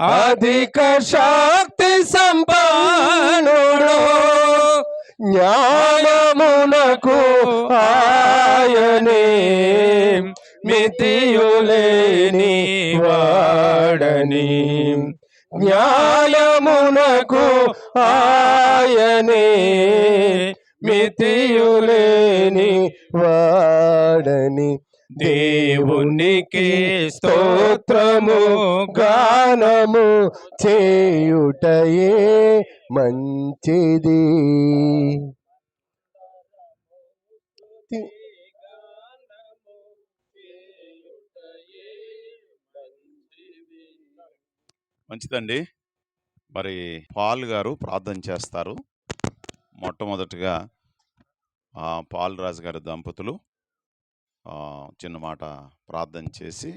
అధిక శక్తి సంపన్నుడు, జ్ఞానమునకు ఆయనే మితియులేని వాడని, జ్ఞానమునకు ఆయనే మితియులేని వాడని. దేవునికి స్తోత్రము గానము చేయుటయే మంచిది. మంచిదండి. మరి పాల్ గారు ప్రార్థన చేస్తారు. మొట్టమొదటిగా పాల్ రాజు గారి దంపతులు చిన్న మాట ప్రార్థన చేసి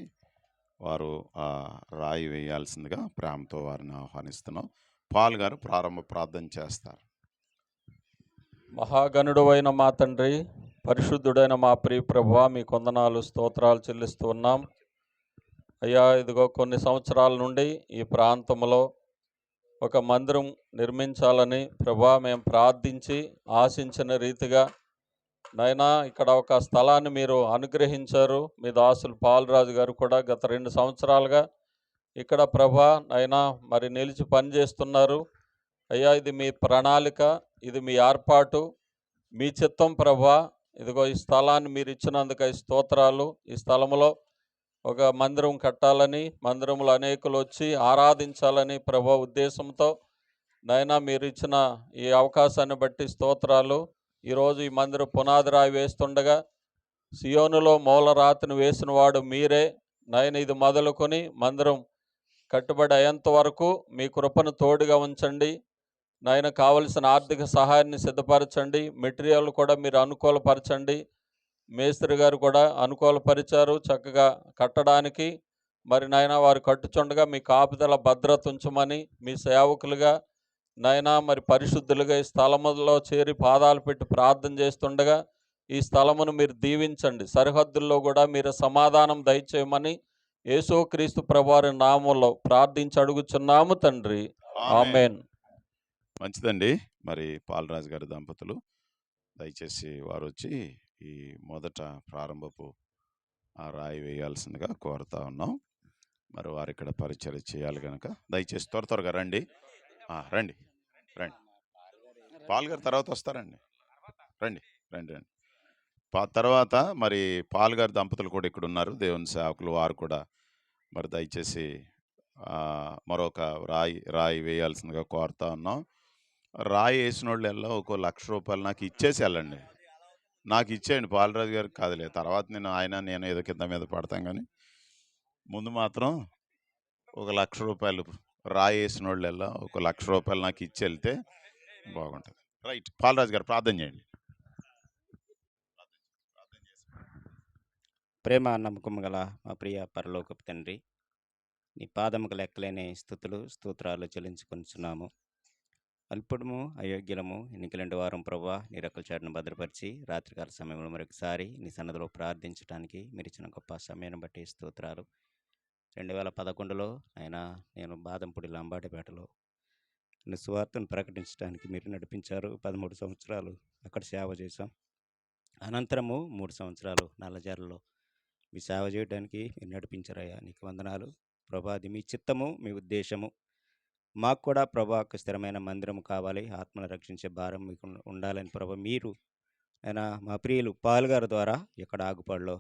వారు రాయి వేయాల్సిందిగా ప్రేమతో వారిని ఆహ్వానిస్తున్నాం. పాల్ గారు ప్రారంభ ప్రార్థన చేస్తారు. మహాగణుడు అయిన మా తండ్రి, పరిశుద్ధుడైన మా ప్రియ ప్రభువా, మీ కొందనాలు స్తోత్రాలు చెల్లిస్తూ ఉన్నాం. అయ్యా, ఇదిగో కొన్ని సంవత్సరాల నుండి ఈ ప్రాంతంలో ఒక మందిరం నిర్మించాలని ప్రభువా మేము ప్రార్థించి ఆశించిన రీతిగా నైనా ఇక్కడ ఒక స్థలాన్ని మీరు అనుగ్రహించారు. మీ దాసులు పాలరాజు గారు కూడా గత 2 సంవత్సరాలుగా ఇక్కడ ప్రభా నైనా మరి నిలిచి పనిచేస్తున్నారు. అయ్యా, ఇది మీ ప్రణాళిక, ఇది మీ ఏర్పాటు, మీ చిత్తం ప్రభా. ఇదిగో ఈ స్థలాన్ని మీరు ఇచ్చినందుకు స్తోత్రాలు. ఈ స్థలంలో ఒక మందిరం కట్టాలని, మందిరంలో అనేకులు వచ్చి ఆరాధించాలని ప్రభా ఉద్దేశంతో నైనా మీరు ఇచ్చిన ఈ అవకాశాన్ని బట్టి స్తోత్రాలు. ఈరోజు ఈ మందిరం పునాది రాయి వేస్తుండగా సియోనులో మూలరాతిని వేసిన వాడు మీరే. నైనా ఇది మొదలుకొని మందిరం కట్టుబడి అయ్యేంత వరకు మీ కృపను తోడుగా ఉంచండి. నాయన కావలసిన ఆర్థిక సహాయాన్ని సిద్ధపరచండి. మెటీరియల్ కూడా మీరు అనుకూలపరచండి. మేస్త్రి గారు కూడా అనుకూలపరిచారు చక్కగా కట్టడానికి. మరి నాయన వారు కట్టుచుండగా మీ కాపుదల భద్రత ఉంచమని మీ సేవకులుగా నాయన మరి పరిశుద్ధులుగా ఈ స్థలములో చేరి పాదాలు పెట్టి ప్రార్థన చేస్తుండగా ఈ స్థలమును మీరు దీవించండి. సరిహద్దుల్లో కూడా మీరు సమాధానం దయచేయమని యేసుక్రీస్తు ప్రభువారి నామములో ప్రార్థించి అడుగుచున్నాము తండ్రి, ఆమేన్. మంచిదండి. మరి పాలరాజు గారి దంపతులు దయచేసి వారు వచ్చి ఈ మొదట ప్రారంభపు రాయి వేయాల్సిందిగా కోరుతా ఉన్నాం. మరి వారు ఇక్కడ పరిచయం చేయాలి కనుక దయచేసి త్వరగా రండి. రండి రండి. పాల్ గారు తర్వాత వస్తారండి. రండి రండి రండి. తర్వాత మరి పాల్ గారి దంపతులు కూడా ఇక్కడ ఉన్నారు, దేవుని సేవకులు. వారు కూడా మరి దయచేసి మరొక రాయి వేయాల్సిందిగా కోరుతా ఉన్నాం. రాయి వేసిన వాళ్ళు ఎలా ఒక ₹1,00,000 నాకు ఇచ్చేసి వెళ్ళండి. నాకు ఇచ్చేయండి, పాలరాజు గారికి కాదులే. తర్వాత నేను ఏదో కింద మీద పడతాం, కానీ ముందు మాత్రం ఒక ₹1,00,000 రాయి వేసిన వాళ్ళు ఎలా ఒక ₹1,00,000 నాకు ఇచ్చి వెళ్తే బాగుంటుంది. రైట్, పాలరాజు గారు ప్రార్థన చేయండి. ప్రేమ నమ్మకం గల మా ప్రియ పరలోకపు తండ్రి, నీ పాదముకు లెక్కలేని స్తోత్రాలు చెల్లించుకొనిచున్నాము. అల్పుడము అయోగ్యులము ఎన్నికలంటి వారం ప్రభా, నీ రెక్కల చాటును భద్రపరిచి రాత్రికాల సమయంలో మరొకసారి నీ సన్నదిలో ప్రార్థించడానికి మీరు ఇచ్చిన గొప్ప సమయాన్ని బట్టి స్తోత్రాలు. 2011లో నేను బాదంపూడి లంబాటిపేటలో నీ సువార్తను ప్రకటించడానికి మీరు నడిపించారు. 13 సంవత్సరాలు అక్కడ సేవ చేశాం. అనంతరము 3 సంవత్సరాలు నల్లజర్లలో మీ సేవ చేయడానికి మీరు నడిపించారయ్యా, నీకు వందనాలు ప్రభా. అది మీ చిత్తము, మీ ఉద్దేశము. మాకు కూడా ప్రభా ఒక స్థిరమైన మందిరం కావాలి, ఆత్మను రక్షించే భారం మీకు ఉండాలని ప్రభా మీరు మా ప్రియులు పాల్ గారి ద్వారా ఇక్కడ ఆగుపాడులో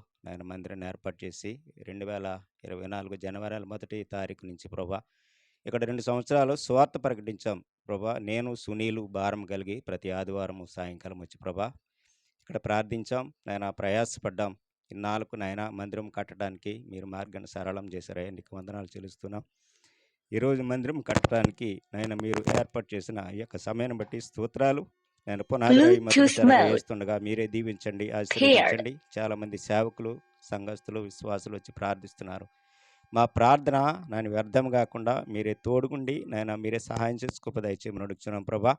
మందిరాన్ని ఏర్పాటు చేసి 2024 జనవరి 1 నుంచి ప్రభా ఇక్కడ 2 సంవత్సరాలు సువార్త ప్రకటించాం ప్రభా. నేను సునీలు భారం కలిగి ప్రతి ఆదివారం సాయంకాలం వచ్చి ప్రభా ఇక్కడ ప్రార్థించాం. ప్రయాసపడ్డాం. ఇన్నాళ్ళకు మందిరం కట్టడానికి మీరు మార్గాన్ని సరళం చేశారయ్యా, నీకు వందనాలు చెల్లిస్తున్నాం. ఈరోజు మందిరం కట్టడానికి మీరు ఏర్పాటు చేసిన ఈ యొక్క సమయాన్ని బట్టి స్తోత్రాలు. పునాది వేస్తుండగా మీరే దీవించండి, ఆశీర్వదించండి. చాలామంది సేవకులు, సంఘస్థులు, విశ్వాసులు వచ్చి ప్రార్థిస్తున్నారు. మా ప్రార్థన వ్యర్థం కాకుండా మీరే తోడుగుండి మీరే సహాయం చేసుకోప దయచేయమని అడుగుతున్నాం ప్రభా.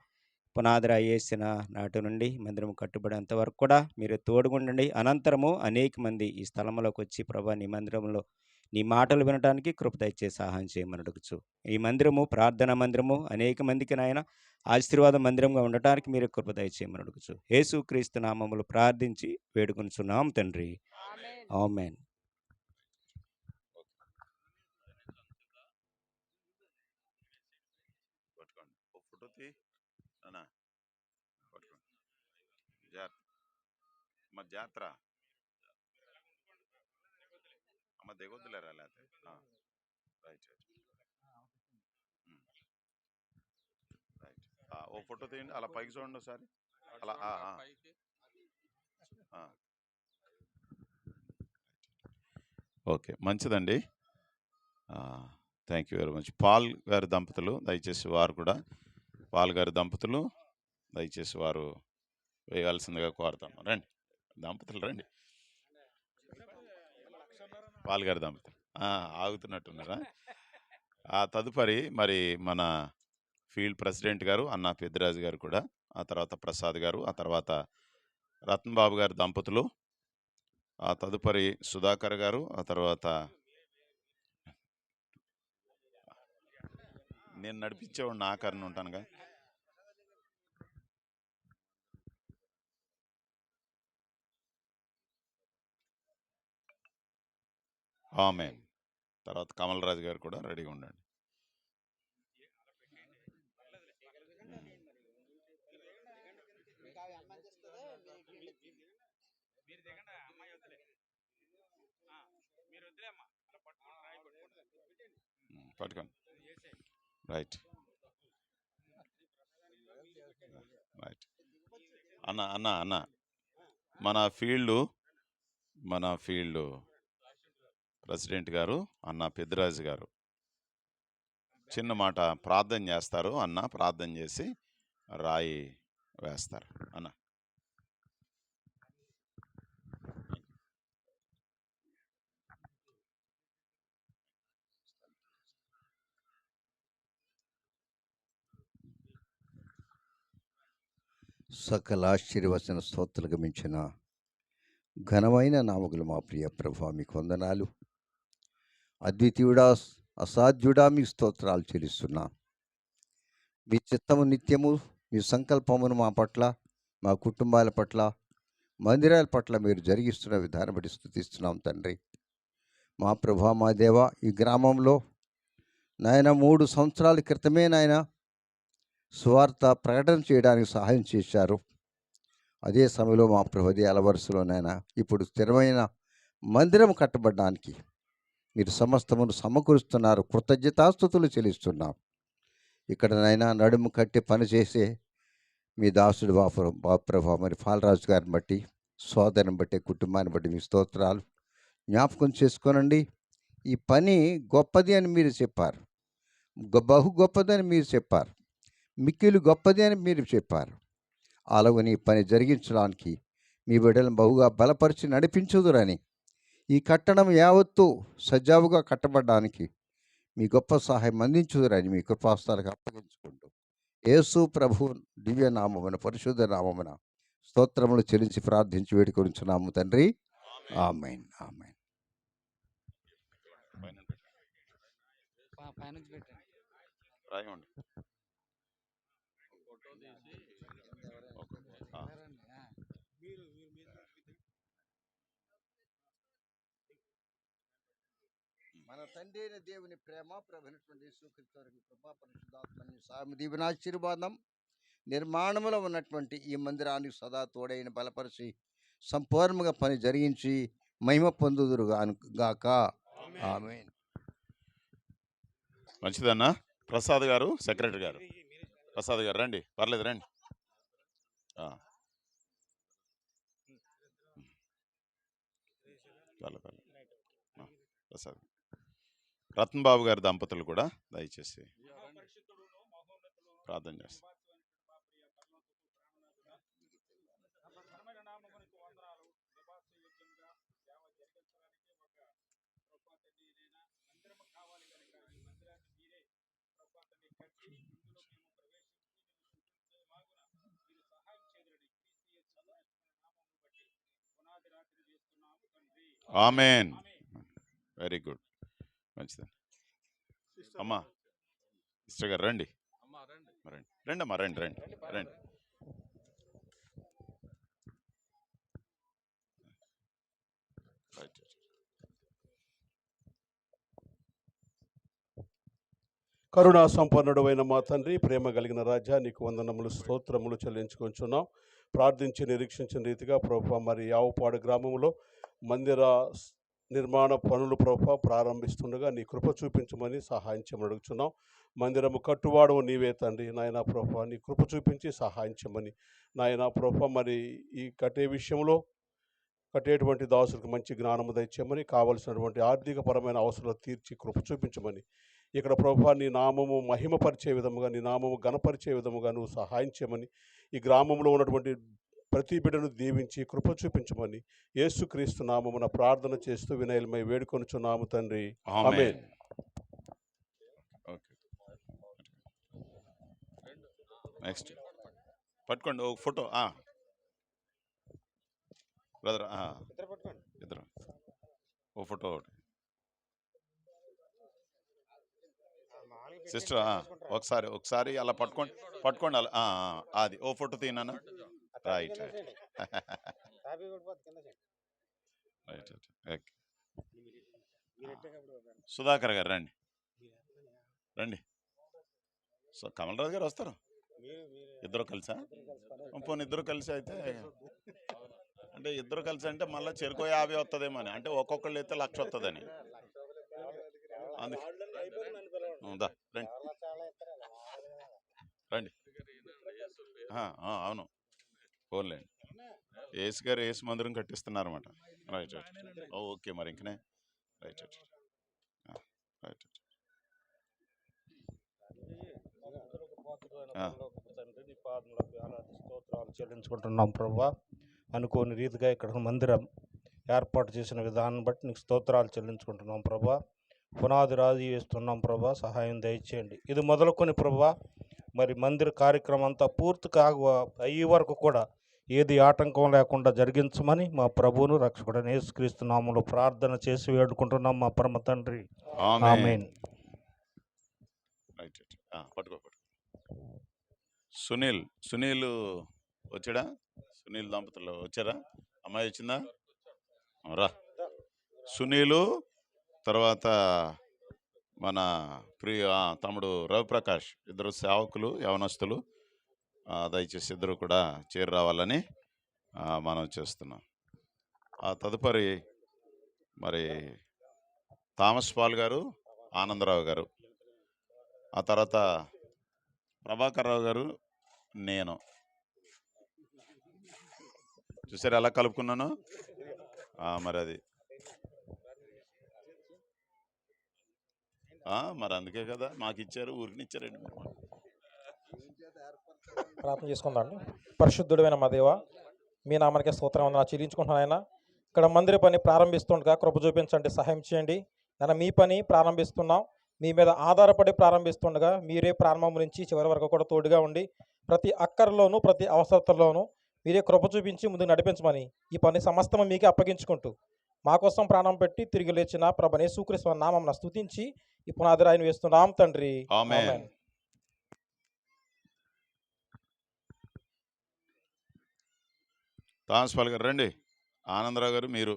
పునాది వేసిన నాటి నుండి మందిరం కట్టుబడేంత వరకు కూడా మీరే తోడుగుండండి. అనంతరము అనేక మంది ఈ స్థలంలోకి వచ్చి ప్రభా నీ మందిరంలో నీ మాటలు వినడానికి కృప దయచేసి సహాయం చేయమని అడుగుచు ఈ మందిరము ప్రార్థనా మందిరము అనేక మందికి నాయన ఆశీర్వాద మందిరంగా ఉండటానికి మీరు కృప దయచేయమని అడుగుచు యేసుక్రీస్తు నామములు ప్రార్థించి వేడుకొనుచున్నాం తండ్రి. ఆమేన్. పట్టుకోండి ఓ ఫోటో తీ అన్నా పట్టుకోండి అమ్మ జాతర అమ్మ దిగొద్దులేరా లేకపోతే రైట్ రైట్ ఓ ఫోటో తీయండి అలా పైకి చూడండి ఒకసారి అలా ఓకే మంచిదండి. Thank you very much. Paul గారి దంపతులు దయచేసి వారు కూడా పాల్ గారి దంపతులు దయచేసి వారు వేయాల్సిందిగా కోరుతాను. రండి దంపతులు రండి. పాల్ గారి దంపతులు ఆగుతున్నట్టున్నారా? తదుపరి మరి మన ఫీల్డ్ ప్రెసిడెంట్ గారు అన్న పెద్దిరాజు గారు కూడా, ఆ తర్వాత ప్రసాద్ గారు, ఆ తర్వాత రతన్ బాబు గారి దంపతులు, ఆ తదుపరి సుధాకర్ గారు, ఆ తర్వాత నేను నడిపించేవాడిని ఆఖరిని ఉంటానుగా. ఆమేన్. తర్వాత కమల్ రాజు గారు కూడా రెడీగా ఉండండి. పట్టుకోండి రైట్ రైట్. అన్న అన్న అన్న మన ఫీల్డ్ ప్రెసిడెంట్ గారు అన్న పెద్దిరాజు గారు చిన్న మాట ప్రార్థన చేస్తారు. అన్న ప్రార్థన చేసి రాయి వేస్తారు. అన్న సకల ఆశ్చర్యవచన స్తోత్రాలకు మించిన ఘనమైన నామకులు మా ప్రియ ప్రభు మీకు వందనాలు. అద్వితీయుడా అసాధ్యుడా మీ స్తోత్రాలు చెల్లిస్తున్నా. మీ చిత్తము నిత్యము, మీ సంకల్పమును మా పట్ల, మా కుటుంబాల పట్ల, మందిరాల పట్ల మీరు జరిగిస్తున్న విధానం బట్టి స్తుతిస్తున్నాం తండ్రి. మా ప్రభు మా దేవ, ఈ గ్రామంలో నాయన 3 సంవత్సరాల క్రితమే నాయన సువార్త ప్రకటన చేయడానికి సహాయం చేశారు. అదే సమయంలో మా ప్రభు అలవరుసలోనైనా ఇప్పుడు స్థిరమైన మందిరం కట్టబడడానికి మీరు సమస్తమును సమకూరుస్తున్నారు. కృతజ్ఞతాస్తుతులు చెల్లిస్తున్నాం. ఇక్కడనైనా నడుము కట్టి పనిచేసే మీ దాసుడు బాప్రభా మరి పాలరాజు గారిని బట్టి, సోదరుని బట్టి, కుటుంబాన్ని బట్టి మీ స్తోత్రాలు జ్ఞాపకం చేసుకోనండి. ఈ పని గొప్పది అని మీరు చెప్పారు, బహు గొప్పదని మీరు చెప్పారు, మిక్కిలు గొప్పది అని మీరు చెప్పారు. అలాగని పని జరిగించడానికి మీ బిడ్డలను బహుగా బలపరిచి నడిపించుదురని, ఈ కట్టడం యావత్తు సజావుగా కట్టబడడానికి మీ గొప్ప సహాయం అందించుదురని మీ కృపాస్తాలకు అప్పగించుకుంటూ యేసు ప్రభు దివ్య నామమున పరిశుద్ధ నామమున స్తోత్రములు చెల్లించి ప్రార్థించి వేడుకొనుచున్నాము తండ్రి. ఆమేన్ ఆమేన్. రాయండి. మన తండ్రి అయిన దేవుని ప్రేమ, ప్రభువైనటువంటి యేసుక్రీస్తు వారి కృప, పరిశుద్ధాత్మ సామి దీవెన ఆశీర్వాదం నిర్మాణంలో ఉన్నటువంటి ఈ మందిరానికి సదా తోడైన బలపరిచి సంపూర్ణంగా పని జరిగించి మహిమ పొందుదురు గాక. ఆమేన్. మంచిదన్నా. ప్రసాద్ గారు సెక్రటరీ గారు, ప్రసాద్ గారు రండి, పర్లేదు రండి. ప్రసాద్ రతన్ బాబు గారి దంపతులు కూడా దయచేసి ప్రార్థన చేస్తారు. ఆమేన్. Very good. మంచిదండి. అమ్మా సిస్టర్ గారు రండి, రండి రండి అమ్మా, రండి రండి రండి. కరుణా సంపన్నుడు అయిన మా తండ్రి, ప్రేమ కలిగిన రాజా, నీకు వందనములు స్తోత్రములు చెల్లించుకొంచున్నాం. ప్రార్థించి నిరీక్షించిన రీతిగా ప్రభా మరి యావపాడు గ్రామంలో మందిర నిర్మాణ పనులు ప్రభా ప్రారంభిస్తుండగా నీ కృప చూపించమని సహాయం చేయమని అడుగుతున్నాం. మందిరము కట్టువాడు నీవే తండ్రి, నాయన ప్రభా నీ కృప చూపించి సహాయం చేయమని నాయన ప్రభా మరి ఈ కట్టే విషయంలో కట్టేటువంటి దాసులకు మంచి జ్ఞానము దయచేయమని, కావలసినటువంటి ఆర్థికపరమైన అవసరాలు తీర్చి కృప చూపించమని, ఇక్కడ ప్రభువా నీ నామము మహిమపరిచే విధముగా, నీ నామము గణపరిచే విధముగా నువ్వు సహాయం చేయమని, ఈ గ్రామంలో ఉన్నటువంటి ప్రతి బిడ్డను దీవించి కృప చూపించమని యేసుక్రీస్తు నామమున ప్రార్థన చేస్తూ వినయలమై వేడుకొనుచున్నాము తండ్రి, ఆమేన్. నెక్స్ట్ పట్టుకోండి ఒక ఫోటో బ్రదర్, ఇద్దరు ఓ ఫోటో ఒకటి. సిస్టర్ ఒకసారి అలా పట్టుకోండి అలా అది ఓ ఫోటో తీనా. రైట్ సుధాకర్ గారు రండి రండి. సో కమలరాజు గారు వస్తారు, ఇద్దరు కలిసా? పోనీ ఇద్దరు కలిసి అయితే అంటే ఇద్దరు కలిసి అంటే మళ్ళీ చెరుకు 50 వస్తుందేమో అని, అంటే ఒక్కొక్కళ్ళు అయితే 1,00,000 వస్తుందని. రండి రండి. అవును పోన్లేండి, ఏసు గారు ఏసు మందిరం కట్టిస్తున్నారు అన్నమాట. రైట్ రైట్ ఓకే మరి ఇంకనే రైట్ రైట్ రైట్. స్తోత్రాలు చెల్లించుకుంటున్నాం ప్రభా. అనుకోని రీతిగా ఇక్కడ మందిరం ఏర్పాటు చేసిన విధానం బట్టి నీకు స్తోత్రాలు చెల్లించుకుంటున్నాం ప్రభా. పునాది రాజు వేస్తున్నాం ప్రభా, సహాయం దయచేయండి. ఇది మొదలుకొని ప్రభా మరి మందిర కార్యక్రమం అంతా పూర్తిగా అయ్యే వరకు కూడా ఏది ఆటంకం లేకుండా జరిగించమని మా ప్రభువును రక్షకుడైన యేసుక్రీస్తు నామములో ప్రార్థన చేసి వేడుకుంటున్నాం మా పరమ తండ్రి, ఆమేన్. సునీల్ వచ్చాడా? సునీల్ దంపతులు వచ్చారా? అమ్మాయి వచ్చిందా? రా. సునీలు తర్వాత మన ప్రియ తమ్ముడు రవిప్రకాష్, ఇద్దరు సేవకులు యవనస్తులు, దయచేసి ఇద్దరు కూడా చేరి రావాలని మనం చేస్తున్నాం. తదుపరి మరి థామస్ పాల్ గారు, ఆనందరావు గారు, ఆ తర్వాత ప్రభాకర్ రావు గారు, నేను. చూసారు ఎలా కలుపుకున్నాను? మరి అది మరి అందుకే కదా మాకు ఇచ్చారు, ఊరికి ఇచ్చారండి. ప్రార్థన చేసుకుందాండి. పరిశుద్ధుడైన మా దేవ, మీ నామానికి స్తోత్రం చెల్లించుకుంటున్నాను ఆయన. ఇక్కడ మందిర పని ప్రారంభిస్తుండగా కృప చూపించండి, సహాయం చేయండి. నేను మీ పని ప్రారంభిస్తున్నాం, మీ మీద ఆధారపడి ప్రారంభిస్తుండగా మీరే ప్రారంభం నుంచి చివరి వరకు కూడా తోడుగా ఉండి ప్రతి అక్కరలోనూ ప్రతి అవసరతల్లోనూ మీరే కృప చూపించి ముందుకు నడిపించమని ఈ పని సమస్తము మీకే అప్పగించుకుంటూ మా కోసం ప్రాణం పెట్టి తిరిగి లేచిన ప్రభువైన యేసుక్రీస్తు నామమున స్తుతించి ఈ పునాది రాయిని వేస్తున్నాం తండ్రి, ఆమేన్. థామస్ పాల్ గారు రండి. ఆనందరావు గారు మీరు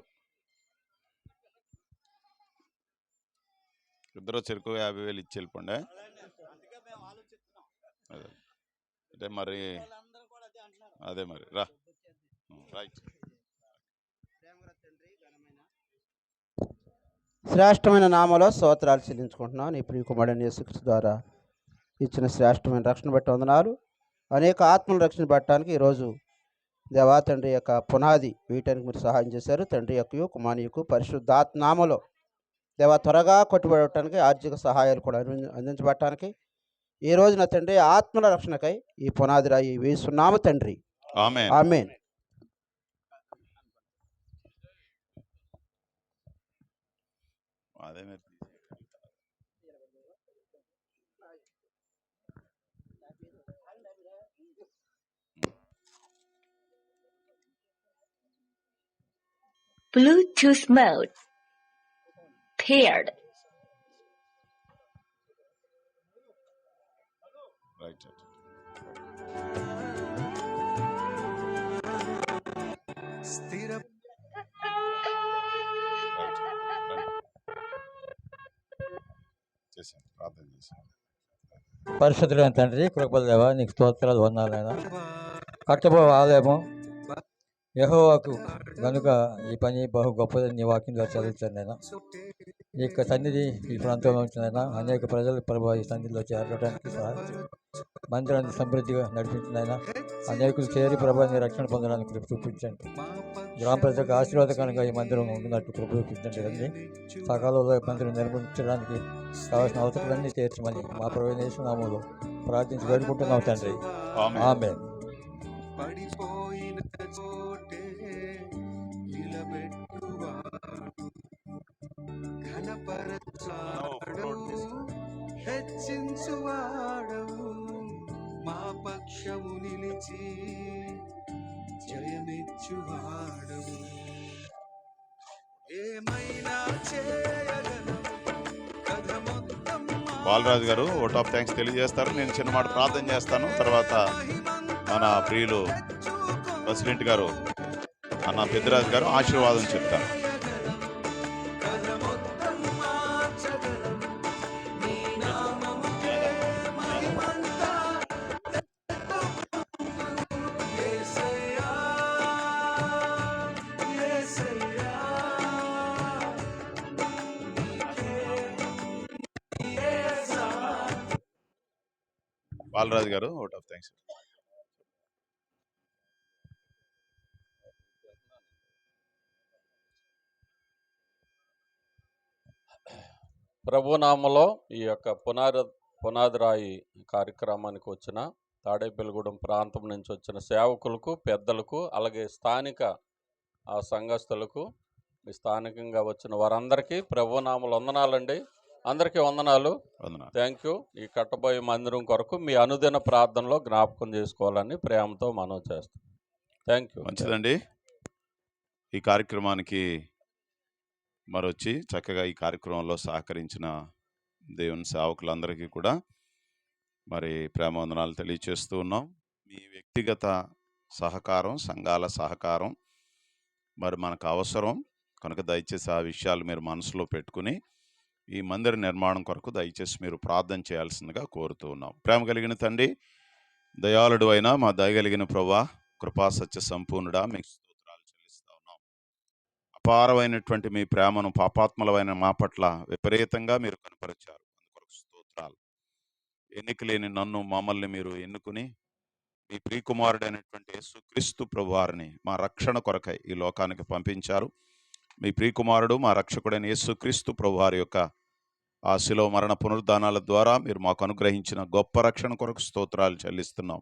ఇద్దరు చెరుకు 50,000 ఇచ్చి వెళ్ళిపోండి. అదే మరి అదే మరి రా. రైట్. శ్రేష్టమైన నామలో స్తోత్రాలు చెల్లించుకుంటున్నాను. నీ ప్రియ కుమారుడైన యేసుక్రీస్తు ద్వారా ఇచ్చిన శ్రేష్టమైన రక్షణ బట్టి వందనాలు. అనేక ఆత్మల రక్షణ పెట్టడానికి ఈరోజు దేవా తండ్రి యొక్క పునాది వేయటానికి మీరు సహాయం చేశారు. తండ్రి యొక్క కుమారుని యొక్క పరిశుద్ధాత్మ నామలో దేవా త్వరగా కొట్టుబడటానికి ఆర్థిక సహాయాలు కూడా అందించబడటానికి ఈ రోజున తండ్రి ఆత్మల రక్షణకై ఈ పునాది రాయి వేస్తున్నాము తండ్రి, ఆమేన్. ఆమేన్. అదే మరి Bluetooth mode paired. రైట్. చేశాను, ప్రార్థన చేశాను. పరిశుద్ధులైన తండ్రి, కృపల దేవా, నీకు స్తోత్రాలు, వందనాలైనా. కట్టబో ఆలయము యెహోవాకు గనుక ఈ పని బహు గొప్పదని నీ వాక్యం ద్వారా చదువుతాను నేను. ఈ యొక్క సన్నిధి ఈ ప్రాంతంలో ఉంచినైనా అనేక ప్రజలు ప్రభావ ఈ సన్నిధిలో చేరడానికి సహాయం చేయండి. మందిరాన్ని సమృద్ధిగా నడిపించినైనా అనేకులు చేరి ప్రభావ నీ రక్షణ పొందడానికి కృప చూపించండి. గ్రామ ప్రజలకు ఆశీర్వాదకరంగా ఈ మందిరం ఉంటున్నట్టు కృప చూపించండి. రండి, సకాలంలో ఈ మందిరం నిర్మించడానికి కావాల్సిన అవసరాలన్నీ తీర్చమని మా ప్రభువైన యేసు నామములో ప్రార్థించి వేడుకుంటున్నాం తండ్రి. ఆమేన్. ఆమేన్. హెచ్చించువాడవు మా పక్షము నిలిచి జయమిచ్చువాడవు ఏమైనా చేయగలవు కథ మొత్తం బాలరాజు గారు ఓట్ ఆఫ్ థ్యాంక్స్ తెలియజేస్తారు. నేను చిన్న మాట ప్రార్థన చేస్తాను. తర్వాత మన ప్రియులు ప్రెసిడెంట్ గారు అన్న పెద్దరాజు గారు ఆశీర్వాదం చెప్తారు. బాలరాజు గారు ఓట్ ఆఫ్ థ్యాంక్స్. ప్రభునామలో ఈ యొక్క పునాది రాయి కార్యక్రమానికి వచ్చిన తాడేపల్లిగూడెం ప్రాంతం నుంచి వచ్చిన సేవకులకు, పెద్దలకు, అలాగే స్థానిక సంఘస్థులకు, మీ స్థానికంగా వచ్చిన వారందరికీ ప్రభునామలు వందనాలండి. అందరికీ వందనాలు. Thank you. ఈ కట్టబోయే మందిరం కొరకు మీ అనుదిన ప్రార్థనలో జ్ఞాపకం చేసుకోవాలని ప్రేమతో మనం చేస్తాం. Thank you. మంచిదండి. ఈ కార్యక్రమానికి మరొచ్చి చక్కగా ఈ కార్యక్రమంలో సహకరించిన దేవుని సేవకులందరికీ కూడా మరి ప్రేమవందనాలు తెలియచేస్తూ ఉన్నాం. మీ వ్యక్తిగత సహకారం, సంఘాల సహకారం మరి మనకు అవసరం కనుక దయచేసి ఆ విషయాలు మీరు మనసులో పెట్టుకుని ఈ మందిర నిర్మాణం కొరకు దయచేసి మీరు ప్రార్థన చేయాల్సిందిగా కోరుతూ ఉన్నాం. ప్రేమ కలిగిన తండ్రి, దయాళుడు అయినా మా దయగలిగిన ప్రభువా, కృపా సత్య సంపూర్ణుడా, మీకు స్తోత్రాలు చెల్లిస్తా ఉన్నాం. అపారమైనటువంటి మీ ప్రేమను పాపాత్మలమైన మా పట్ల విపరీతంగా మీరు కనపరిచారు. అందుకొరకు స్తోత్రాలు. ఎన్నిక లేని నన్ను, మమ్మల్ని మీరు ఎన్నుకుని మీ ప్రియకుమారుడైనటువంటి యేసుక్రీస్తు ప్రభువారిని మా రక్షణ కొరకై ఈ లోకానికి పంపించారు. మీ ప్రియకుమారుడు, మా రక్షకుడైన యేసుక్రీస్తు ప్రభువారి యొక్క ఆ శిలువ మరణ పునరుద్ధానాల ద్వారా మీరు మాకు అనుగ్రహించిన గొప్ప రక్షణ కొరకు స్తోత్రాలు చెల్లిస్తున్నాం.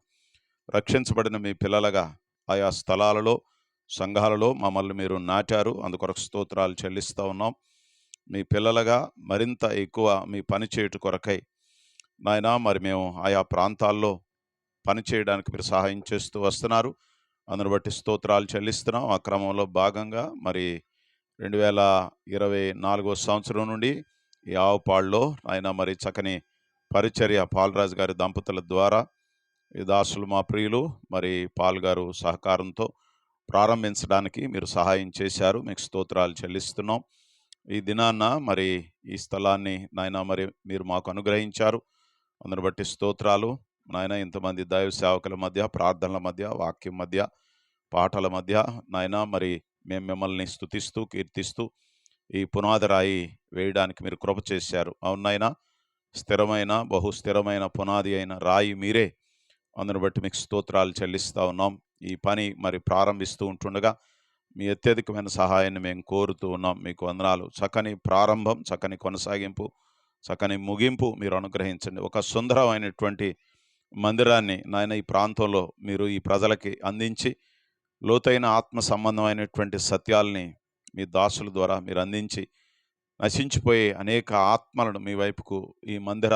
రక్షించబడిన మీ పిల్లలుగా ఆయా స్థలాలలో, సంఘాలలో మమ్మల్ని మీరు నాటారు. అందుకొరకు స్తోత్రాలు చెల్లిస్తూ ఉన్నాం. మీ పిల్లలుగా మరింత ఎక్కువ మీ పని చేయుట కొరకై నాయనా మరి మేము ఆయా ప్రాంతాల్లో పని చేయడానికి మీరు సహాయం చేస్తూ వస్తున్నారు. అందును బట్టి స్తోత్రాలు చెల్లిస్తున్నాం. ఆ క్రమంలో భాగంగా మరి 2024 సంవత్సరం నుండి ఈ ఆవుపాడులో ఆయన మరి చక్కని పరిచర్య పాలరాజు గారి దంపతుల ద్వారా ఈ దాసులు మా ప్రియులు మరి పాల్ గారు సహకారంతో ప్రారంభించడానికి మీరు సహాయం చేశారు. మీకు స్తోత్రాలు చెల్లిస్తున్నాం. ఈ దినాన్న మరి ఈ స్థలాన్ని నాయన మరి మీరు మాకు అనుగ్రహించారు. అందును బట్టి స్తోత్రాలు నాయన. ఇంతమంది దైవ సేవకుల మధ్య, ప్రార్థనల మధ్య, వాక్యం మధ్య, పాటల మధ్య నాయన మరి మేము మిమ్మల్ని స్తుతిస్తూ కీర్తిస్తూ ఈ పునాది రాయి వేయడానికి మీరు కృప చేశారు. అవునైనా స్థిరమైన, బహుస్థిరమైన పునాది అయిన రాయి మీరే. అందును బట్టి మీకు స్తోత్రాలు చెల్లిస్తూ ఉన్నాం. ఈ పని మరి ప్రారంభిస్తూ ఉంటుండగా మీ అత్యధికమైన సహాయాన్ని మేము కోరుతూ ఉన్నాం. మీకు వందనాలు. చక్కని ప్రారంభం, చక్కని కొనసాగింపు, చక్కని ముగింపు మీరు అనుగ్రహించండి. ఒక సుందరమైనటువంటి మందిరాన్ని నాయన ఈ ప్రాంతంలో మీరు ఈ ప్రజలకి అందించి లోతైన ఆత్మ సంబంధమైనటువంటి సత్యాల్ని మీ దాసుల ద్వారా మీరు అందించి నశించిపోయే అనేక ఆత్మలను మీ వైపుకు ఈ మందిర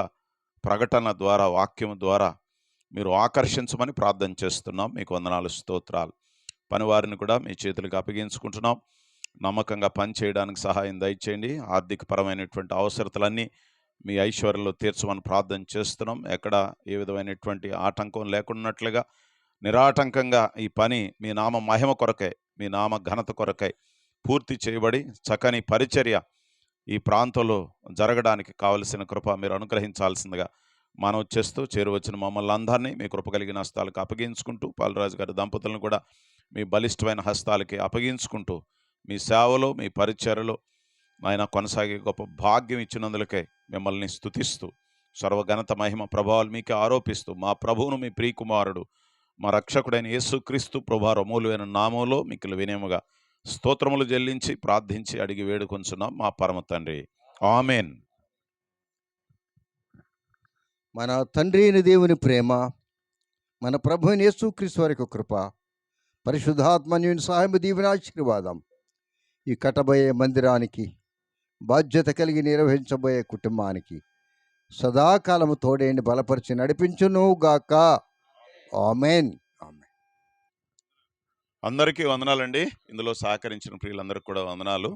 ప్రకటన ద్వారా, వాక్యం ద్వారా మీరు ఆకర్షించమని ప్రార్థన చేస్తున్నాం. మీకు వందనాలు, స్తోత్రాలు. పనివారిని కూడా మీ చేతులకు అప్పగించుకుంటున్నాం. నమ్మకంగా పని చేయడానికి సహాయం దయచేయండి. ఆర్థికపరమైనటువంటి అవసరతలన్నీ మీ ఐశ్వర్యంలో తీర్చమని ప్రార్థన చేస్తున్నాం. ఎక్కడ ఏ విధమైనటువంటి ఆటంకం లేకున్నట్లుగా నిరాటంకంగా ఈ పని మీ నామ మహిమ కొరకై, మీ నామ ఘనత కొరకై పూర్తి చేయబడి చక్కని పరిచర్య ఈ ప్రాంతంలో జరగడానికి కావలసిన కృప మీరు అనుగ్రహించాల్సిందిగా మనం చేస్తూ చేరువచ్చిన మమ్మల్ని అందరినీ మీ కృప కలిగిన హస్తాలకు అప్పగించుకుంటూ పాలరాజు గారి దంపతులను కూడా మీ బలిష్టమైన హస్తాలకి అప్పగించుకుంటూ మీ సేవలో మీ పరిచర్యలో ఆయన కొనసాగే గొప్ప భాగ్యం ఇచ్చినందులకై మిమ్మల్ని స్తుతిస్తూ సర్వఘనత మహిమ ప్రభావాలు మీకే ఆరోపిస్తూ మా ప్రభువును మీ ప్రియకుమారుడు మా రక్షకుడైన యేసుక్రీస్తు ప్రభువారి అమూల్యమైన నామంలో మీకు వినయముగా స్తోత్రములు చెల్లించి ప్రార్థించి అడిగి వేడుకొంచున్నాం మా పరమ తండ్రి. ఆమేన్. మన తండ్రి అయిన దేవుని ప్రేమ, మన ప్రభు అయిన యేసుక్రీస్తు వారి యొక్క కృప, పరిశుద్ధాత్మన్యుని సహాయము దీవెన ఆశీర్వాదం ఈ కట్టబోయే మందిరానికి, బాధ్యత కలిగి నిర్వహించబోయే కుటుంబానికి సదాకాలము తోడేండి బలపరిచి నడిపించును గాక. ఆమేన్. అందరికీ వందనాలండి. ఇందులో సహకరించిన ప్రియులందరికీ కూడా వందనాలు.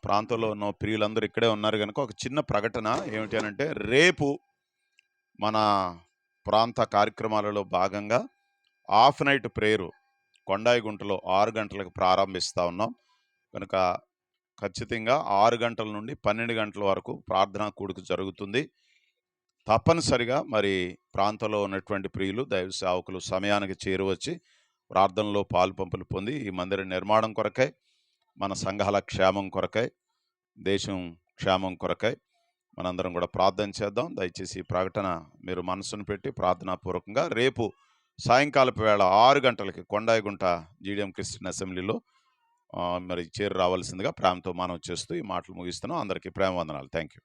ప్రాంతంలో ఉన్న ప్రియులందరూ ఇక్కడే ఉన్నారు కనుక ఒక చిన్న ప్రకటన ఏమిటి అనంటే, రేపు మన ప్రాంత కార్యక్రమాలలో భాగంగా హాఫ్ నైట్ ప్రేయరు కొండాయిగుంటలో 6 గంటలకు ప్రారంభిస్తూ ఉన్నాం కనుక ఖచ్చితంగా 6 గంటల నుండి 12 గంటల వరకు ప్రార్థనా కూడిక జరుగుతుంది. తప్పనిసరిగా మరి ప్రాంతంలో ఉన్నటువంటి ప్రియులు దైవ సేవకులు సమయానికి చేరువచ్చి ప్రార్థనలో పాలు పంపులు పొంది ఈ మందిర నిర్మాణం కొరకై, మన సంఘాల క్షేమం కొరకై, దేశం క్షేమం కొరకై మనందరం కూడా ప్రార్థన చేద్దాం. దయచేసి ఈ ప్రకటన మీరు మనసును పెట్టి ప్రార్థనాపూర్వకంగా రేపు సాయంకాలపు వేళ 6 గంటలకి కొండాయిగుంట జీడిఎం క్రిస్టియన్ అసెంబ్లీలో మరి చేరు రావాల్సిందిగా ప్రేమతో మనం చేస్తూ ఈ మాటలు ముగిస్తున్నాం. అందరికీ ప్రేమ వందనాలు. Thank you.